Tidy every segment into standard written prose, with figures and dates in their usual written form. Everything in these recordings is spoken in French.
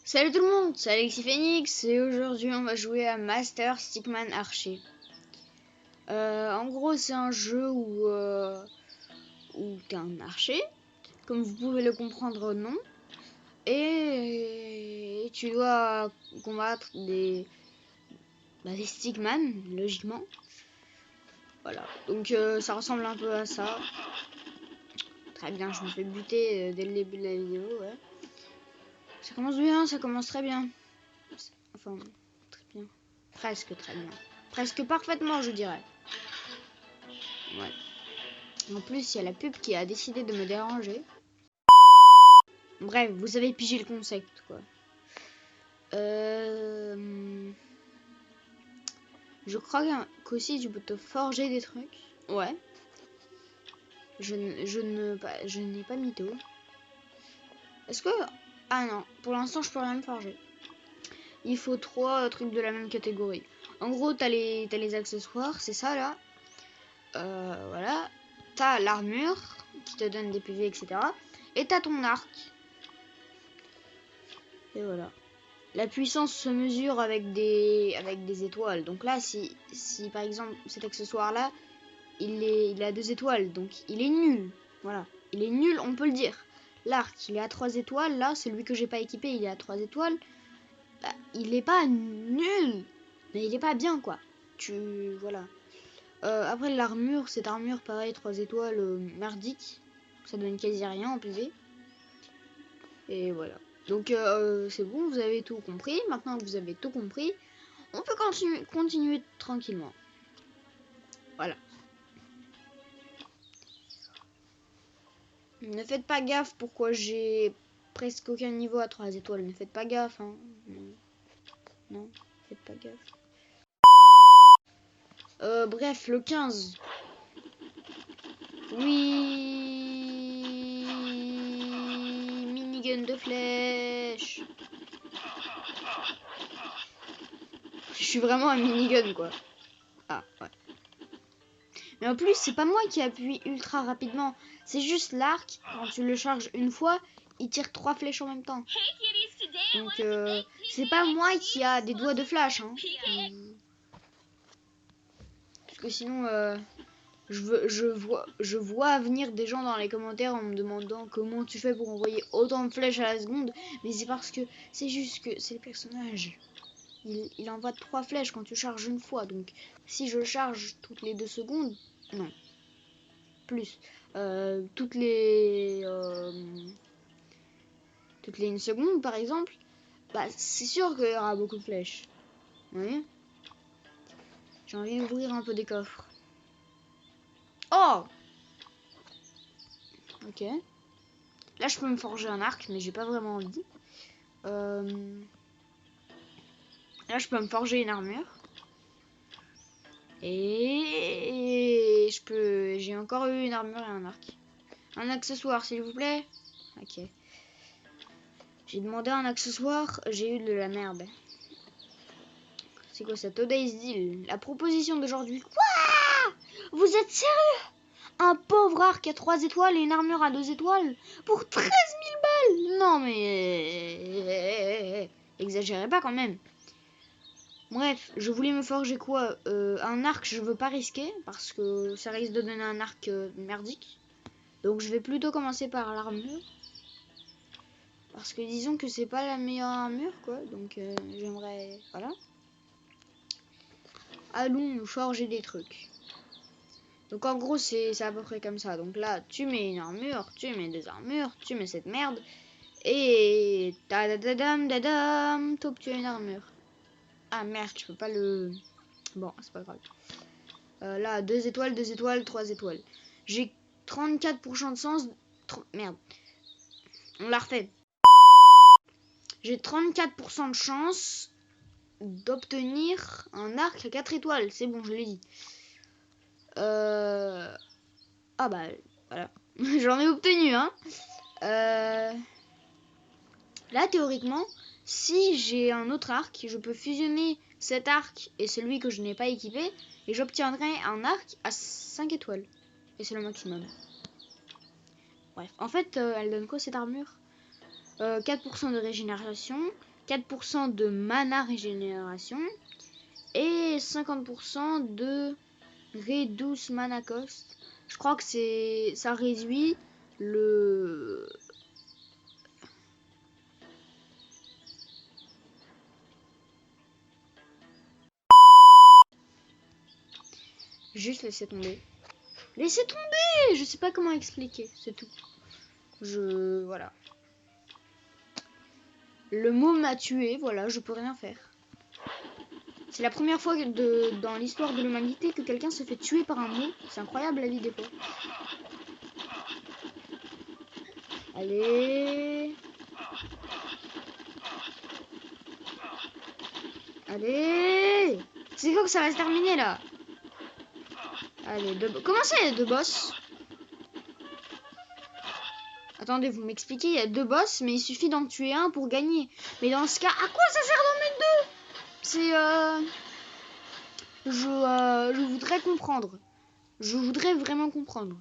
Salut tout le monde, c'est Alexis Phoenix et aujourd'hui on va jouer à Master Stickman Archer. En gros c'est un jeu où t'es un archer, comme vous pouvez le comprendre au nom, et tu dois combattre des stickman, logiquement. Voilà, donc ça ressemble un peu à ça. Très bien, je me fais buter dès le début de la vidéo, ouais. Ça commence bien, ça commence très bien. Enfin, très bien. Presque très bien. Presque parfaitement, je dirais. Ouais. En plus, il y a la pub qui a décidé de me déranger. Bref, vous avez pigé le concept, quoi. Je crois qu'aussi tu peux te forger des trucs. Ouais. Je n'ai pas mytho. Est-ce que... Ah non, pour l'instant, je peux rien me forger. Il faut 3 trucs de la même catégorie. En gros, t'as les accessoires, c'est ça, là. Voilà. T'as l'armure, qui te donne des PV, etc. Et t'as ton arc. Et voilà. La puissance se mesure avec des étoiles. Donc là, si par exemple cet accessoire-là, il a 2 étoiles, donc il est nul. Voilà. Il est nul, on peut le dire. L'arc, il est à 3 étoiles. Là, celui que j'ai pas équipé, il est à 3 étoiles. Bah, il est pas nul, mais il est pas bien, quoi. Voilà. Après l'armure, cette armure pareil 3 étoiles merdique, ça donne quasi rien en PV. Et voilà. Donc c'est bon, vous avez tout compris. Maintenant que vous avez tout compris, on peut continuer tranquillement. Voilà. Ne faites pas gaffe pourquoi j'ai presque aucun niveau à 3 étoiles. Ne faites pas gaffe, hein. Non, faites pas gaffe. Bref, le 15. Oui, minigun de flèche. Je suis vraiment un minigun, quoi. Ah, ouais. Mais en plus, c'est pas moi qui appuie ultra rapidement. C'est juste l'arc. Quand tu le charges une fois, il tire 3 flèches en même temps. Donc, c'est pas moi qui a des doigts de flash, hein. Parce que sinon, je vois venir des gens dans les commentaires en me demandant comment tu fais pour envoyer autant de flèches à la seconde. Mais c'est parce que c'est juste que c'est le personnage. Il envoie 3 flèches quand tu charges une fois. Donc, si je charge toutes les 2 secondes, non. Plus. Toutes les 1 seconde, par exemple, bah, c'est sûr qu'il y aura beaucoup de flèches. Vous voyez ? J'ai envie d'ouvrir un peu des coffres. Oh! Ok. Là, je peux me forger un arc, mais j'ai pas vraiment envie. Là, je peux me forger une armure. Et j'ai encore eu une armure et un arc. Un accessoire, s'il vous plaît. Ok. J'ai demandé un accessoire, j'ai eu de la merde. C'est quoi ça? Today's Deal. La proposition d'aujourd'hui. Quoi? Vous êtes sérieux? Un pauvre arc à 3 étoiles et une armure à 2 étoiles pour 13 000 balles? Non mais... exagérez pas quand même. Bref, je voulais me forger quoi? Un arc, je veux pas risquer parce que ça risque de donner un arc merdique. Donc je vais plutôt commencer par l'armure. Parce que disons que c'est pas la meilleure armure, quoi. Donc j'aimerais... Voilà. Allons nous forger des trucs. Donc en gros c'est à peu près comme ça. Donc là tu mets une armure, tu mets 2 armures, tu mets cette merde. Et... tadadadam, tu as une armure. Ah merde, je peux pas le... Bon, c'est pas grave. Là 2 étoiles, 2 étoiles, 3 étoiles. J'ai 34% de chance... Merde. On l'a refait. J'ai 34% de chance d'obtenir un arc à 4 étoiles. C'est bon, je l'ai dit. Ah bah, voilà. J'en ai obtenu, hein. Là, théoriquement, si j'ai un autre arc, je peux fusionner cet arc et celui que je n'ai pas équipé. Et j'obtiendrai un arc à 5 étoiles. Et c'est le maximum. Bref, en fait, elle donne quoi cette armure? 4% de régénération, 4% de mana régénération et 50% de reduce mana cost. Je crois que ça réduit le... Juste laisser tomber. Laissez tomber! Je sais pas comment expliquer, c'est tout. Voilà. Le mot m'a tué, voilà, je peux rien faire. C'est la première fois dans l'histoire de l'humanité que quelqu'un se fait tuer par un mot. C'est incroyable la vie des fois. Allez. Allez. C'est quand que ça va se terminer là? Allez, comment ça il y a 2 boss? Attendez, vous m'expliquez, il y a 2 boss, mais il suffit d'en tuer un pour gagner. Mais dans ce cas, à quoi ça sert d'en mettre 2? Je voudrais comprendre. Je voudrais vraiment comprendre.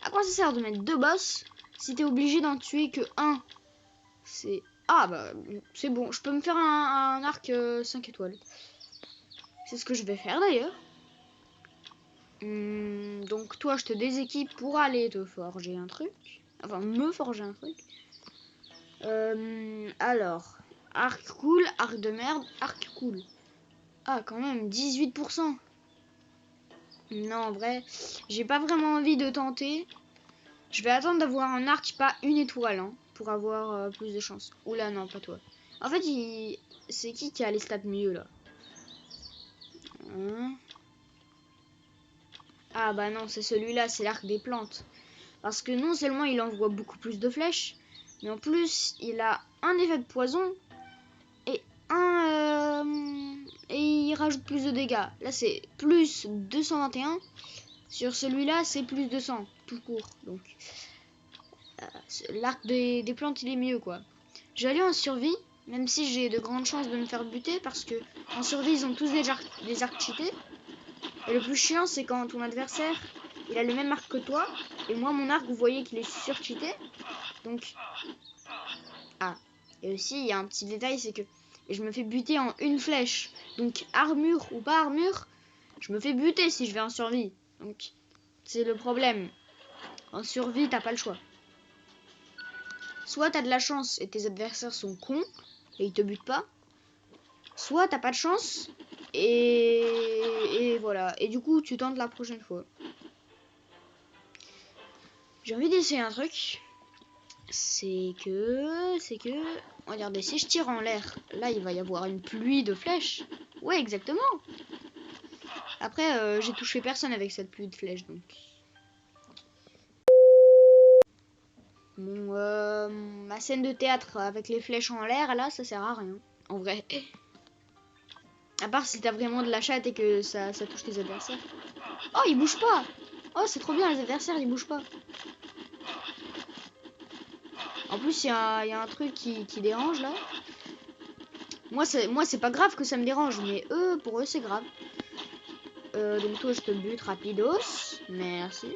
À quoi ça sert de mettre 2 boss si t'es obligé d'en tuer que un? C'est... Ah bah, c'est bon, je peux me faire un arc 5 étoiles. C'est ce que je vais faire d'ailleurs. Donc toi, je te déséquipe pour aller te forger un truc. Enfin, me forger un truc. Alors, arc cool, arc de merde, arc cool. Ah, quand même, 18%. Non, en vrai, j'ai pas vraiment envie de tenter. Je vais attendre d'avoir un arc, pas une étoile, hein, pour avoir plus de chance. Oula, non, pas toi. En fait, c'est qui a les stats mieux, là? Hein? Ah bah non, c'est celui-là, c'est l'arc des plantes. Parce que non seulement il envoie beaucoup plus de flèches, mais en plus, il a un effet de poison et et il rajoute plus de dégâts. Là, c'est plus 221. Sur celui-là, c'est plus 200, tout court. Donc, l'arc des plantes, il est mieux, quoi. Je vais aller en survie, même si j'ai de grandes chances de me faire buter, parce que en survie, ils ont tous des arcs cheatés. Et le plus chiant, c'est quand ton adversaire, il a le même arc que toi, et moi, mon arc, vous voyez qu'il est sur-cheaté. Donc, ah. Et aussi, il y a un petit détail, c'est que je me fais buter en une flèche. Donc, armure ou pas armure, je me fais buter si je vais en survie. Donc, c'est le problème. En survie, t'as pas le choix. Soit t'as de la chance et tes adversaires sont cons et ils te butent pas. Soit t'as pas de chance et voilà. Et du coup, tu tentes la prochaine fois. J'ai envie d'essayer un truc. C'est que... Regardez, si je tire en l'air, là, il va y avoir une pluie de flèches. Ouais, exactement. Après, j'ai touché personne avec cette pluie de flèches, donc... Bon, ma scène de théâtre avec les flèches en l'air, là, ça sert à rien. En vrai. À part si t'as vraiment de la chatte et que ça touche tes adversaires. Oh, ils bougent pas. Oh, c'est trop bien, les adversaires, ils bougent pas. En plus, il y a un truc qui dérange, là. Moi, c'est pas grave que ça me dérange, mais pour eux, c'est grave. Donc toi, je te bute rapidos. Merci.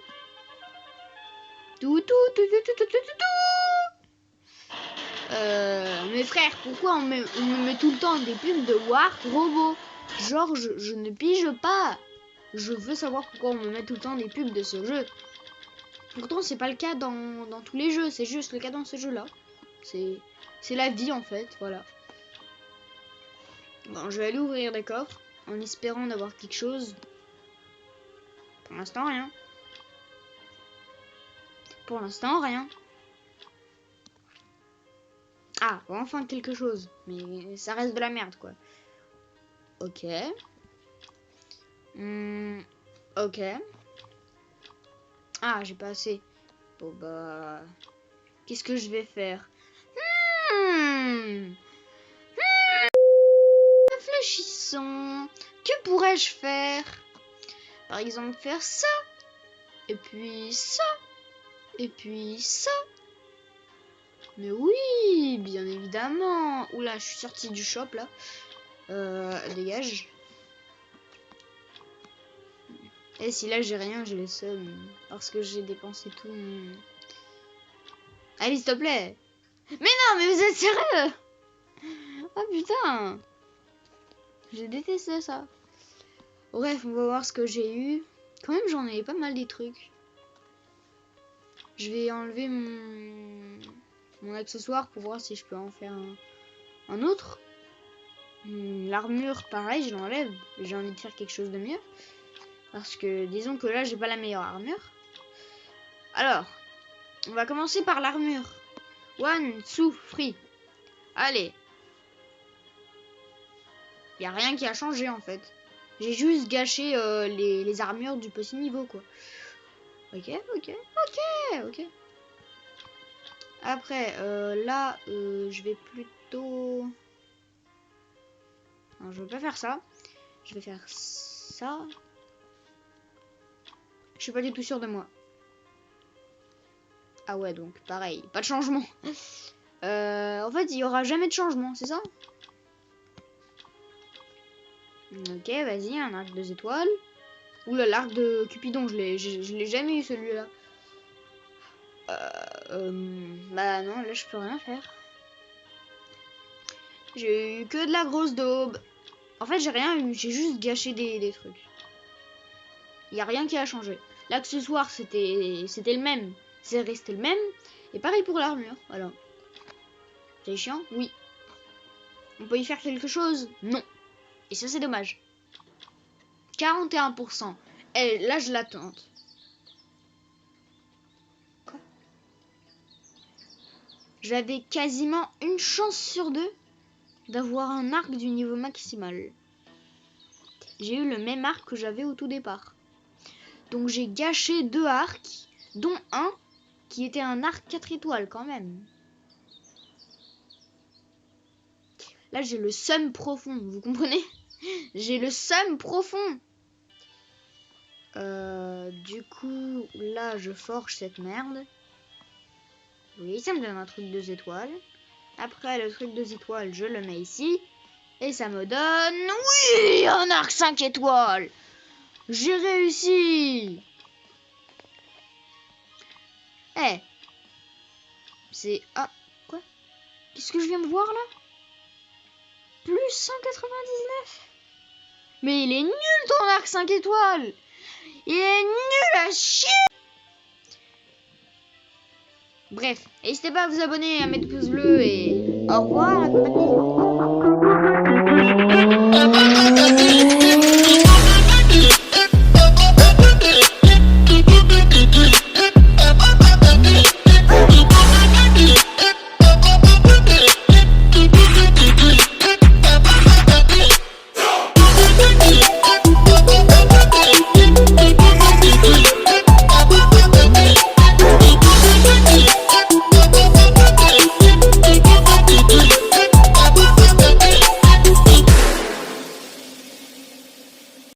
Mes frères, pourquoi on me met tout le temps des pubs de War Robot? Genre, je ne pige pas. Je veux savoir pourquoi on me met tout le temps des pubs de ce jeu. Pourtant, c'est pas le cas dans tous les jeux. C'est juste le cas dans ce jeu-là. C'est la vie, en fait. Voilà. Bon, je vais aller ouvrir des coffres en espérant d'avoir quelque chose. Pour l'instant, rien. Pour l'instant, rien. Ah, bon, enfin quelque chose. Mais ça reste de la merde, quoi. Ok. Ok. Ah, j'ai pas assez. Bon, bah... Qu'est-ce que je vais faire? Réfléchissons. Que pourrais-je faire? Par exemple, faire ça. Et puis ça. Et puis ça. Mais oui, bien évidemment. Oula, je suis sortie du shop, là. Dégage. Et si là, j'ai rien, j'ai le seum. Parce que j'ai dépensé tout mon... Allez, s'il te plaît. Mais non, mais vous êtes sérieux? Ah putain! Je déteste ça. Bref, on va voir ce que j'ai eu. Quand même, j'en ai pas mal des trucs. Je vais enlever mon accessoire pour voir si je peux en faire un autre. L'armure, pareil, je l'enlève. J'ai envie de faire quelque chose de mieux. Parce que, disons que là, j'ai pas la meilleure armure. Alors, on va commencer par l'armure. 1, 2, 3. Allez. Y a rien qui a changé, en fait. J'ai juste gâché les armures du petit niveau, quoi. Ok. Après, là, je vais plutôt... Non, je veux pas faire ça. Je vais faire ça. Je suis pas du tout sûr de moi. Ah ouais, donc pareil, pas de changement. En fait, il y aura jamais de changement, c'est ça? Ok, vas-y, un arc 2 étoiles. Oula, l'arc de Cupidon, je l'ai jamais eu celui-là. Bah non, là je peux rien faire. J'ai eu que de la grosse daube. En fait, j'ai rien eu, j'ai juste gâché des trucs. Il y a rien qui a changé. L'accessoire, c'était le même. C'est resté le même. Et pareil pour l'armure, voilà. C'est chiant? Oui. On peut y faire quelque chose? Non. Et ça, c'est dommage. 41%. Et là, je la tente. J'avais quasiment une chance sur 2 d'avoir un arc du niveau maximal. J'ai eu le même arc que j'avais au tout départ. Donc j'ai gâché 2 arcs, dont un qui était un arc 4 étoiles quand même. Là, j'ai le seum profond, vous comprenez? J'ai le seum profond. Du coup, là, je forge cette merde. Oui, ça me donne un truc 2 étoiles. Après, le truc 2 étoiles, je le mets ici. Et ça me donne... Oui, un arc 5 étoiles. J'ai réussi. Eh. C'est... Ah, quoi? Qu'est-ce que je viens de voir, là? Plus 199. Mais il est nul, ton arc 5 étoiles. Il est nul à chier. Bref, n'hésitez pas à vous abonner, à mettre pouce bleu et au revoir la compagnie.